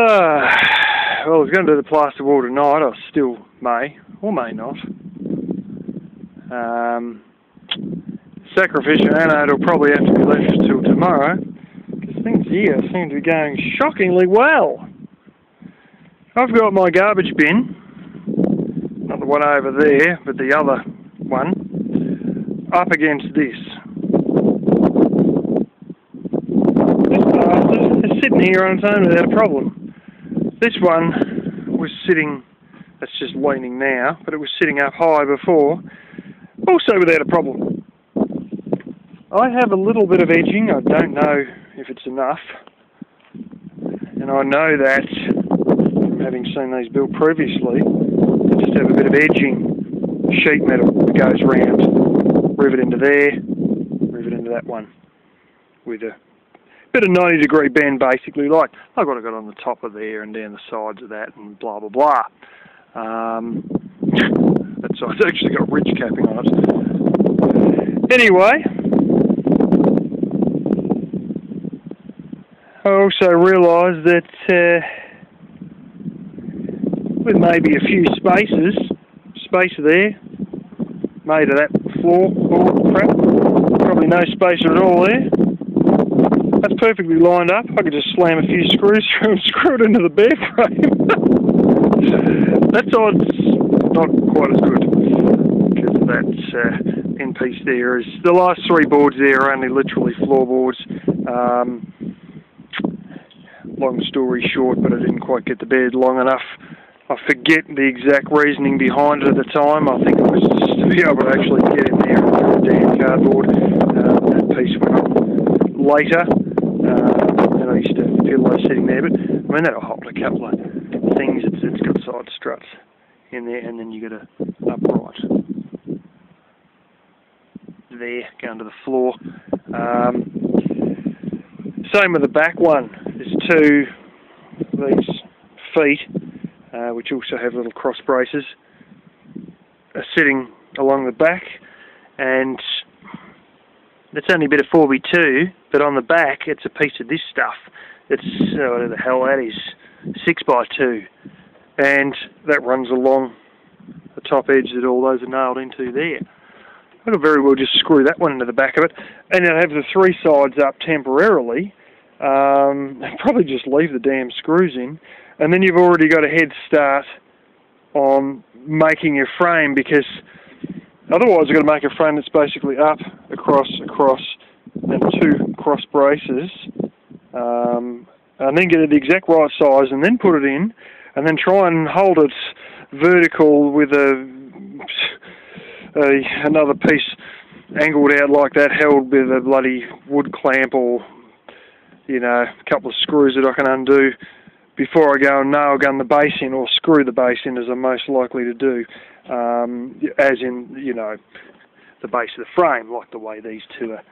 Well, I was going to do the plasterboard tonight. I still may, or may not. Sacrificial anode will probably have to be left till tomorrow, because things here seem to be going shockingly well. I've got my garbage bin, not the one over there, but the other one, up against this. It's sitting here on its own without a problem. This one was sitting, that's just leaning now, but it was sitting up high before, also without a problem. I have a little bit of edging. I don't know if it's enough, and I know that from having seen these built previously, they just have a bit of edging sheet metal that goes round, rivet into there, rivet into that one, with a bit of 90-degree bend, basically, like what I got on the top of there and down the sides of that, and blah blah blah. That side's actually got ridge capping on it. Anyway, I also realised that with maybe a few space there, made of that floorboard crap, probably no spacer at all there. That's perfectly lined up. I could just slam a few screws through and screw it into the bed frame. That side's not quite as good, because that end piece there is, the last three boards there are only literally floorboards. Long story short, but I didn't quite get the bed long enough. I forget the exact reasoning behind it at the time. I think it was just to be able to actually get in there and put a damn cardboard. That piece went on later, and I used to have pillows sitting there, but I mean that'll hold a couple of things. It's got side struts in there, and then you got a upright there going to the floor. Same with the back one. There's two of these feet, which also have little cross braces, are sitting along the back, and it's only a bit of 4x2, but on the back it's a piece of this stuff. It's, whatever the hell that is, 6x2, and that runs along the top edge that all those are nailed into there. I could very well just screw that one into the back of it, and then have the three sides up temporarily, and probably just leave the damn screws in, and then you've already got a head start on making your frame, because otherwise you've got to make a frame that's basically up, across, and two cross braces, and then get it the exact right size, and then put it in, and then try and hold it vertical with another piece angled out like that, held with a bloody wood clamp, or you know, a couple of screws that I can undo before I go and nail gun the base in, or screw the base in, as I'm most likely to do, as in, you know, the base of the frame, like the way these two are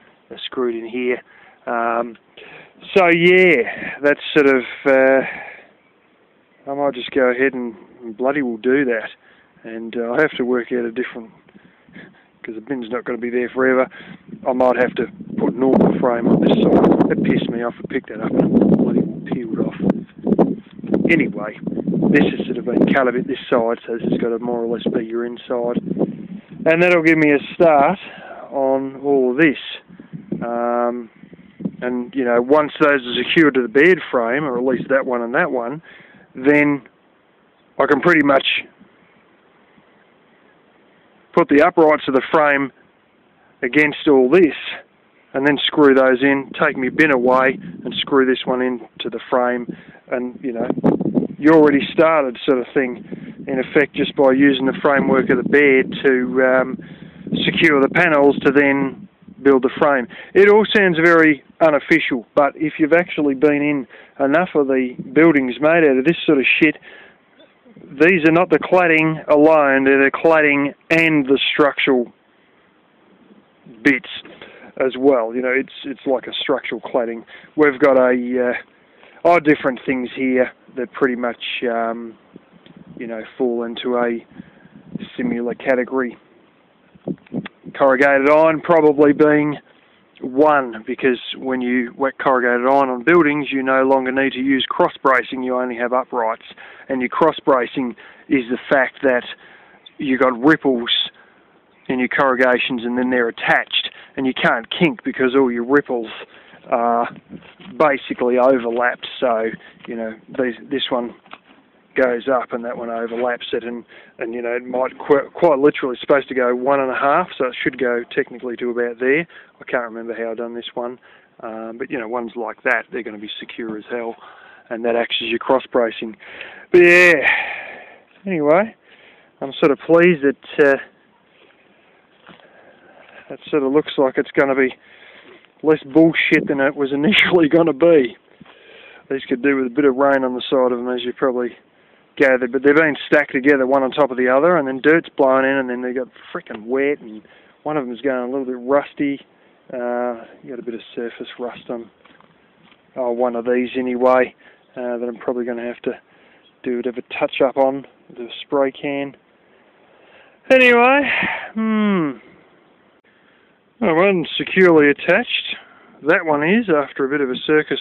screwed in here. So yeah, that's sort of, I might just go ahead and bloody will do that, and I have to work out a different, because the bin's not going to be there forever. I might have to put normal frame on this side. It pissed me off. I picked that up and bloody peeled off. Anyway, this has sort of been cut a bit this side, so this has got to more or less be your inside. And that'll give me a start on all of this. And, you know, once those are secured to the bed frame, or at least that one and that one, then I can pretty much put the uprights of the frame against all this, and then screw those in, take my bin away, and screw this one into the frame, and, you know, you already started, sort of thing, in effect, just by using the framework of the bed to secure the panels to then build the frame. It all sounds very unofficial, but if you've actually been in enough of the buildings made out of this sort of shit, these are not the cladding alone, they're the cladding and the structural bits as well. You know, it's like a structural cladding. We've got different things here that pretty much, you know, fall into a similar category. Corrugated iron probably being one, because when you wet corrugated iron on buildings, you no longer need to use cross bracing, you only have uprights. And your cross bracing is the fact that you got ripples in your corrugations and then they're attached, and you can't kink because all your ripples are basically overlapped. So, you know, this one goes up and that one overlaps it, and you know, it might quite literally supposed to go 1.5, so it should go technically to about there. I can't remember how I've done this one, but you know, ones like that, they're going to be secure as hell, and that acts as your cross bracing. But yeah, anyway, I'm sort of pleased that that sort of looks like it's going to be less bullshit than it was initially going to be. These could do with a bit of rain on the side of them, as you probably gathered, but they've been stacked together one on top of the other, and then dirt's blown in, and then they got frickin' wet, and one of them's going a little bit rusty. You got a bit of surface rust on one of these anyway, that I'm probably going to have to do a bit of a touch up on with a spray can. Anyway, that one's securely attached. That one is, after a bit of a circus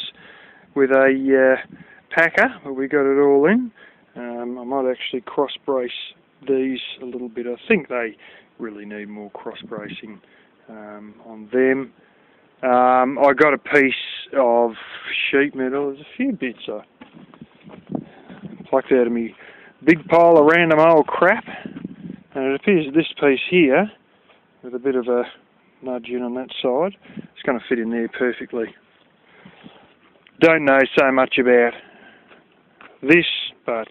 with a packer, but we got it all in. I might actually cross brace these a little bit. I think they really need more cross bracing on them. I got a piece of sheet metal. There's a few bits I plucked out of me big pile of random old crap, and it appears this piece here, with a bit of a nudge in on that side, it's going to fit in there perfectly. Don't know so much about this, but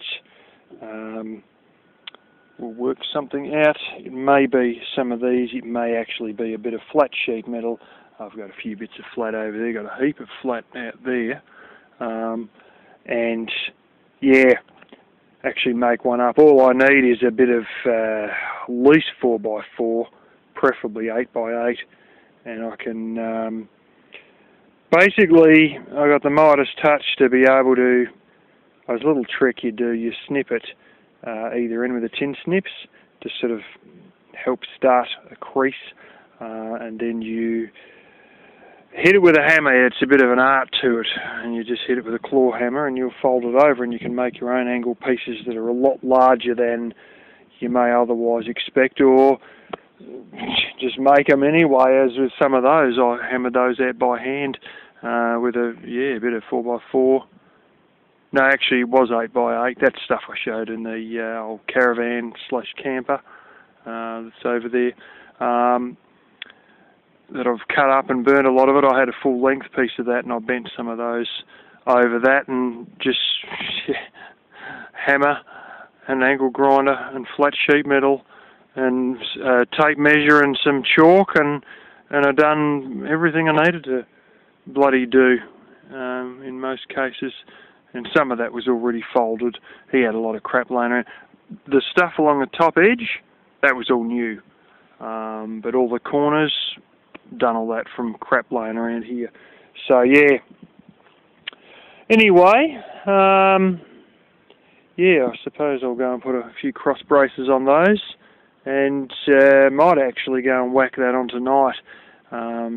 we'll work something out. It may be some of these, it may actually be a bit of flat sheet metal. I've got a few bits of flat over there, got a heap of flat out there, and yeah, actually make one up. All I need is a bit of at least 4x4, preferably 8x8, and I can basically, I got the Midas touch to be able to, there's a little trick you do, you snip it either in with the tin snips to sort of help start a crease, and then you hit it with a hammer. It's a bit of an art to it, and you just hit it with a claw hammer and you'll fold it over, and you can make your own angle pieces that are a lot larger than you may otherwise expect, or just make them anyway, as with some of those. I hammered those out by hand with a bit of 4x4. No, actually it was 8x8. That stuff I showed in the old caravan / camper that's over there. That I've cut up and burnt a lot of it. I had a full length piece of that, and I bent some of those over that, and just hammer, an angle grinder, and flat sheet metal, and tape measure, and some chalk, and I done everything I needed to bloody do in most cases. And some of that was already folded. He had a lot of crap laying around. The stuff along the top edge, that was all new. But all the corners, done all that from crap laying around here. So yeah. Anyway, yeah, I suppose I'll go and put a few cross braces on those, and might actually go and whack that on tonight,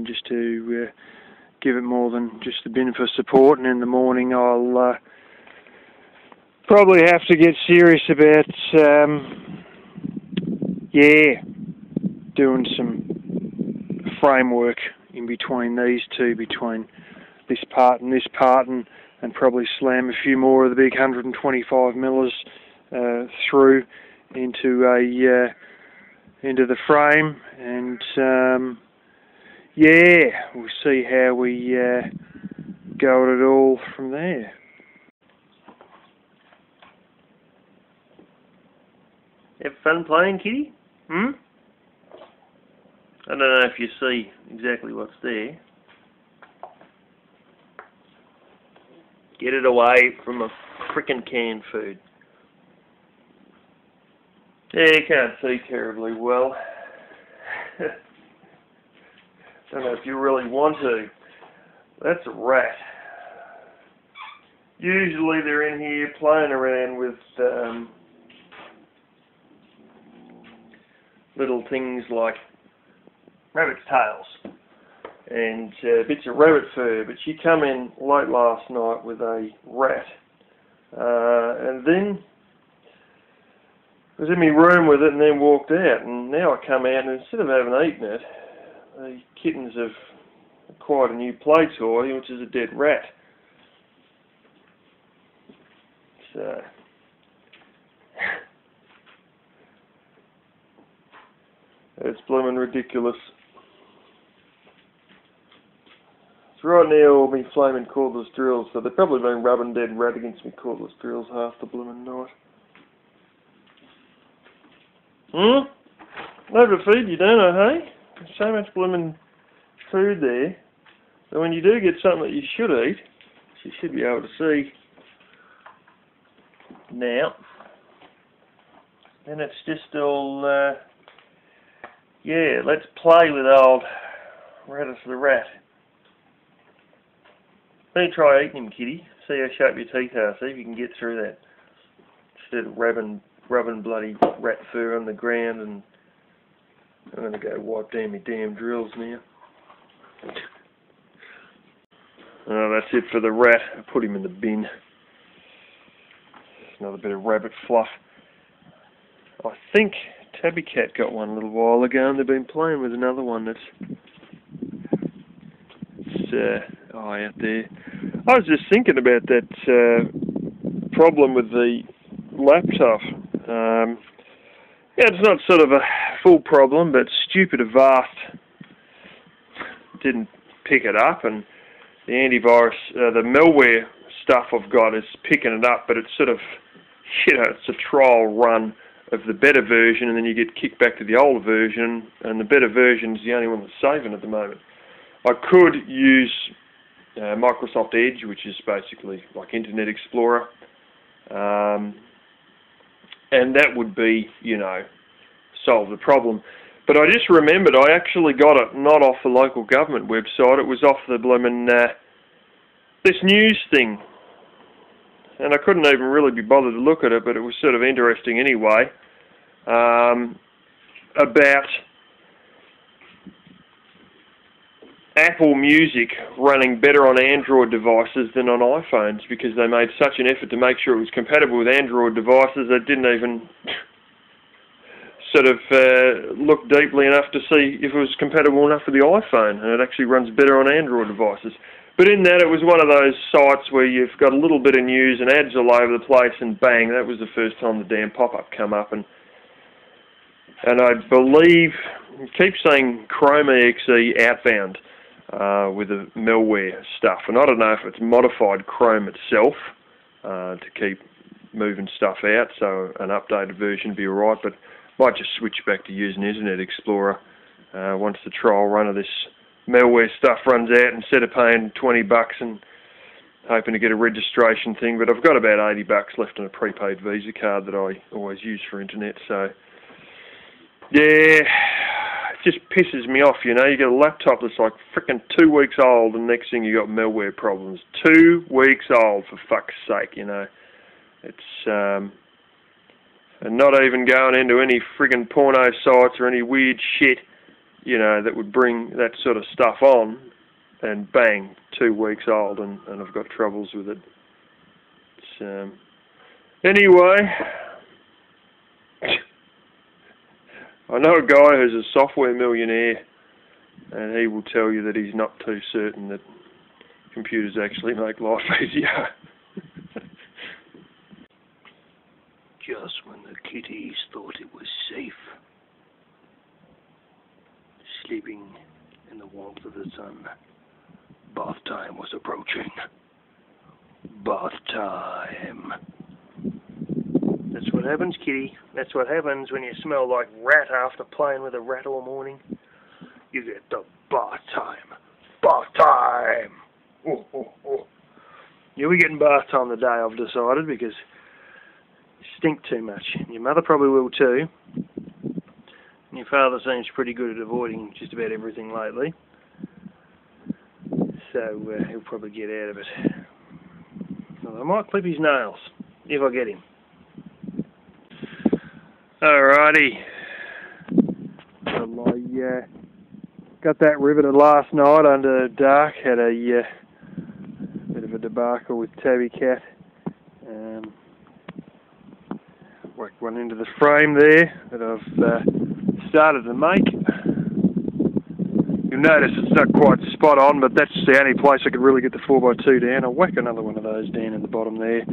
just to give it more than just a bin for support. And in the morning I'll probably have to get serious about doing some framework in between these two, between this part, and probably slam a few more of the big 125 millers through into the frame, and yeah, we'll see how we go at it all from there. Have fun playing, kitty? I don't know if you see exactly what's there. Get it away from a frickin' canned food. Yeah, you can't see terribly well. Don't know if you really want to. That's a rat. Usually they're in here playing around with little things like rabbit's tails. and bits of rabbit fur, but she come in late last night with a rat, and then was in my room with it and then walked out, and now I come out and instead of having eaten it, the kittens have acquired a new play toy, which is a dead rat. So it's blooming ridiculous. So right now all my flaming cordless drills, so they've probably been rubbing dead rat against me cordless drills half the blooming night. Overfeed you, don't I, hey? There's so much blooming food there that when you do get something that you should eat, you should be able to see now. Then it's just all, yeah, let's play with old Radis the rat. Let me try eating him, kitty. See how sharp your teeth are. See if you can get through that. Instead of rubbing bloody rat fur on the ground, and I'm going to go wipe down my damn drills now. Oh, that's it for the rat. I put him in the bin. Another bit of rabbit fluff. I think Tabby Cat got one a little while ago, and they've been playing with another one that's out there. I was just thinking about that problem with the laptop. Yeah, it's not sort of a full problem, but stupid Avast didn't pick it up, and the antivirus, the malware stuff I've got is picking it up, but it's sort of, it's a trial run of the better version, and then you get kicked back to the older version, and the better version is the only one that's saving at the moment. I could use Microsoft Edge, which is basically like Internet Explorer, and that would be, solve the problem. But I just remembered I actually got it not off the local government website, it was off the blooming, this news thing. And I couldn't even really be bothered to look at it, but it was sort of interesting anyway, about Apple Music running better on Android devices than on iPhones, because they made such an effort to make sure it was compatible with Android devices that didn't even sort of look deeply enough to see if it was compatible enough with the iPhone, and it actually runs better on Android devices. But in that, it was one of those sites where you've got a little bit of news and ads all over the place, and bang, that was the first time the damn pop-up come up. And I believe, it keeps saying Chrome EXE outbound with the malware stuff. And I don't know if it's modified Chrome itself to keep moving stuff out, so an updated version would be alright, but might just switch back to using Internet Explorer once the trial run of this malware stuff runs out, instead of paying $20 and hoping to get a registration thing. But I've got about $80 left on a prepaid Visa card that I always use for internet, so yeah, it just pisses me off, you get a laptop that's like frickin' 2 weeks old, and next thing you got malware problems. 2 weeks old, for fuck's sake, It's and not even going into any friggin' porno sites or any weird shit, that would bring that sort of stuff on, and bang, 2 weeks old, and I've got troubles with it. It's, anyway, I know a guy who's a software millionaire, and he will tell you that he's not too certain that computers actually make life easier. Just when the kitties thought it was safe, sleeping in the warmth of the sun, bath time was approaching. Bath time. That's what happens, kitty. That's what happens when you smell like rat after playing with a rat all morning. You get the bath time. Bath time! Oh, oh, oh. You'll be getting bath time the day, I've decided, because you stink too much. Your mother probably will too. And your father seems pretty good at avoiding just about everything lately. So he'll probably get out of it. Well, I might clip his nails, if I get him. Alrighty. Well, my got that riveted last night under dark. Had a bit of a debacle with Tabby Cat. Whacked one into the frame there that I've started to make. You'll notice it's not quite spot on, but that's the only place I could really get the 4x2 down. I'll whack another one of those down in the bottom there.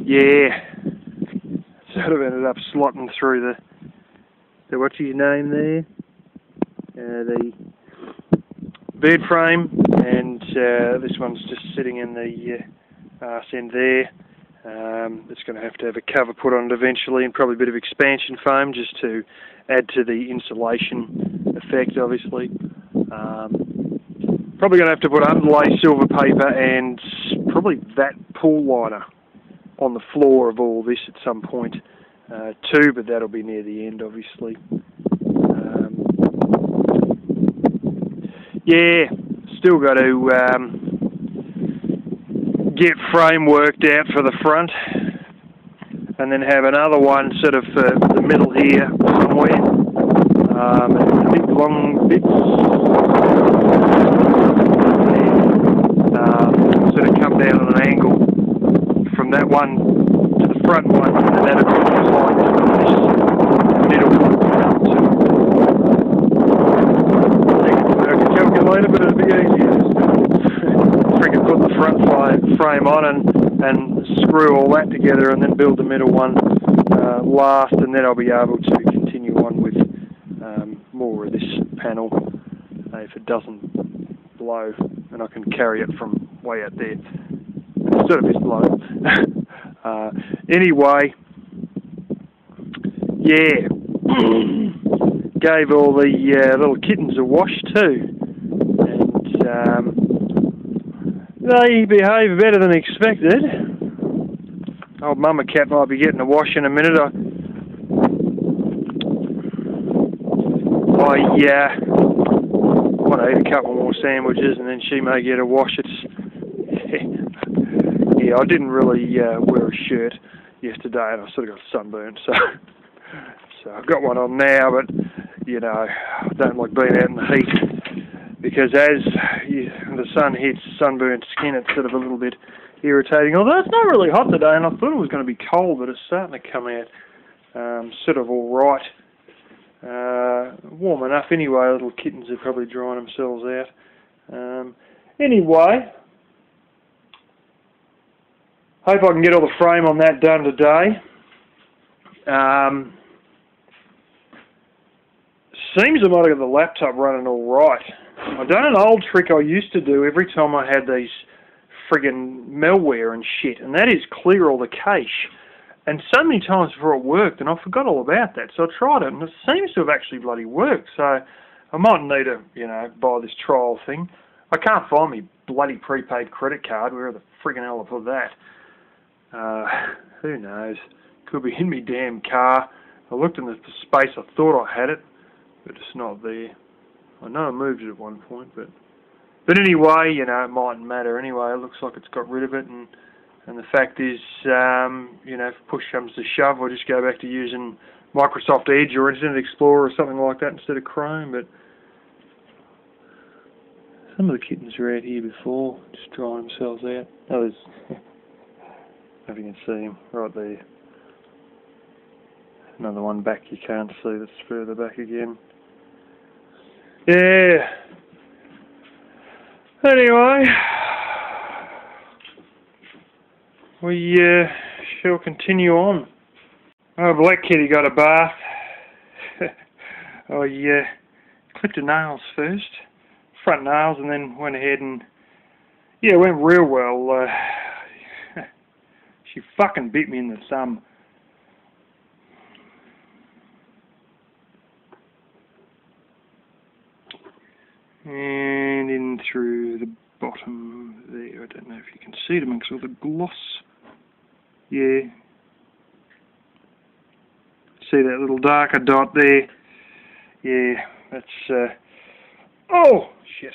Yeah, sort of ended up slotting through the what's his name there, the bed frame, and this one's just sitting in the arse end there. It's going to have a cover put on it eventually, and probably a bit of expansion foam just to add to the insulation effect, obviously. Probably going to have to put underlay silver paper and probably that pool liner on the floor of all this at some point too, but that'll be near the end, obviously. Yeah, still got to get frame worked out for the front, and then have another one sort of for the middle here somewhere. The big long bits sort of come down on an angle from that one to the front one, and that'll be slide to this middle one down to. I think it's a calculator, but it'll be easier just to freaking put the front frame on and screw all that together, and then build the middle one last, and then I'll be able to continue on with more of this panel if it doesn't blow, and I can carry it from way out there. It sort of is blow. Anyway, yeah, gave all the little kittens a wash too, and they behave better than expected. Old Mama Cat might be getting a wash in a minute. I want to eat a couple more sandwiches, and then she may get a wash. Yeah, I didn't really wear a shirt yesterday, and I sort of got sunburned, so I've got one on now, but you know, I don't like being out in the heat, because as the sun hits sunburned skin, it's sort of a little bit irritating. Although it's not really hot today, and I thought it was going to be cold, but it's starting to come out sort of all right. Warm enough anyway. Little kittens are probably drying themselves out. Anyway, hope I can get all the frame on that done today. Seems I might have got the laptop running all right. I've done an old trick I used to do every time I had these friggin' malware and shit, and that is clear all the cache. And so many times before it worked, and I forgot all about that. So I tried it, and it seems to have actually bloody worked. So I might need to, you know, buy this trial thing. I can't find me bloody prepaid credit card. Where the friggin' hell I put that? Who knows? Could be in me damn car. I looked in the space. I thought I had it, but it's not there. I know I moved it at one point, but anyway, you know, it mightn't matter anyway. It looks like it's got rid of it, and the fact is, you know, if push comes to shove, I'll just go back to using Microsoft Edge or Internet Explorer or something like that instead of Chrome. But some of the kittens were out here before, just drying themselves out. Oh, there's, I don't know if you can see them right there. Another one back you can't see, that's further back again. Yeah. Anyway, we shall continue on. Oh, Black Kitty got a bath. I clipped her nails first, front nails, and then went ahead and, yeah, it went real well. She fucking bit me in the thumb. And in through the bottom there. I don't know if you can see it amongst all the gloss. Yeah. See that little darker dot there? Yeah, that's, oh, shit.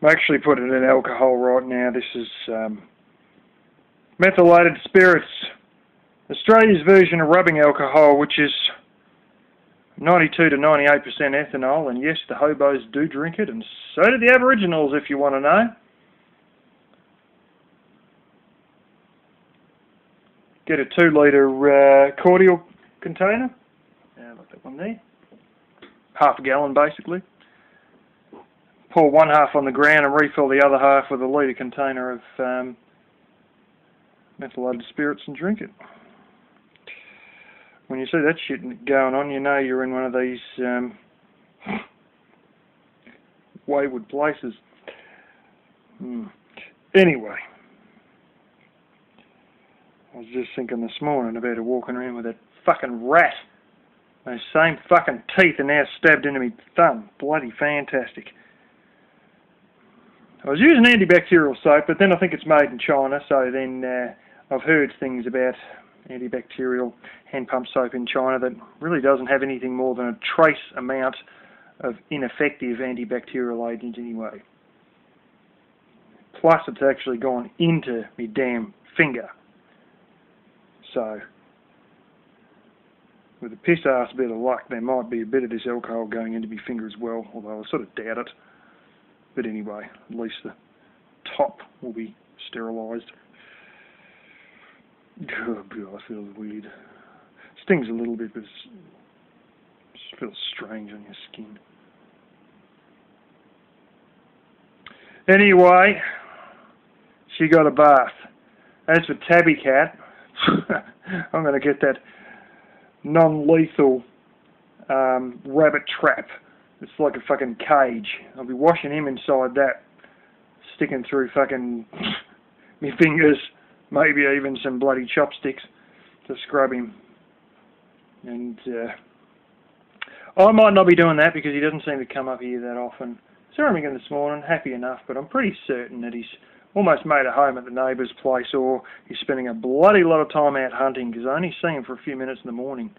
I'm actually putting it in alcohol right now. This is methylated spirits. Australia's version of rubbing alcohol, which is 92 to 98% ethanol, and yes, the hobos do drink it, and so do the Aboriginals, if you want to know. Get a 2 litre cordial container, like that one there, half a gallon basically. Pour one half on the ground and refill the other half with a litre container of methylated spirits and drink it. When you see that shit going on, you know you're in one of these wayward places. Anyway, I was just thinking this morning about walking around with that fucking rat. Those same fucking teeth are now stabbed into me thumb. Bloody fantastic. I was using antibacterial soap, but then I think it's made in China, so then I've heard things about antibacterial hand pump soap in China that really doesn't have anything more than a trace amount of ineffective antibacterial agent anyway. Plus it's actually gone into me damn finger. So, with a piss ass bit of luck, there might be a bit of this alcohol going into my finger as well, although I sort of doubt it. But anyway, at least the top will be sterilised. Oh God, I feel weird. Stings a little bit, but it feels strange on your skin. Anyway, she got a bath. As for Tabby Cat, I'm going to get that non-lethal rabbit trap. It's like a fucking cage. I'll be washing him inside that, sticking through fucking my fingers, maybe even some bloody chopsticks to scrub him. And I might not be doing that because he doesn't seem to come up here that often. Saw him again this morning, happy enough, but I'm pretty certain that he's almost made a home at the neighbour's place, or he's spending a bloody lot of time out hunting, because I only see him for a few minutes in the morning.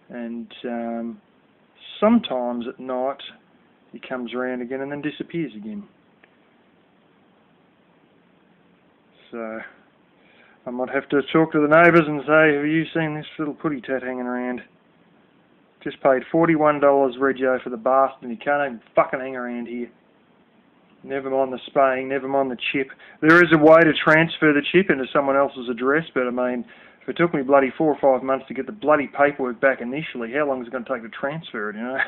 And sometimes at night he comes around again and then disappears again. So I might have to talk to the neighbours and say, have you seen this little putty tat hanging around? Just paid $41 Regio for the bath and he can't even fucking hang around here. Never mind the spaying, never mind the chip. There is a way to transfer the chip into someone else's address, but I mean, if it took me bloody 4 or 5 months to get the bloody paperwork back initially, how long is it going to take to transfer it, you know?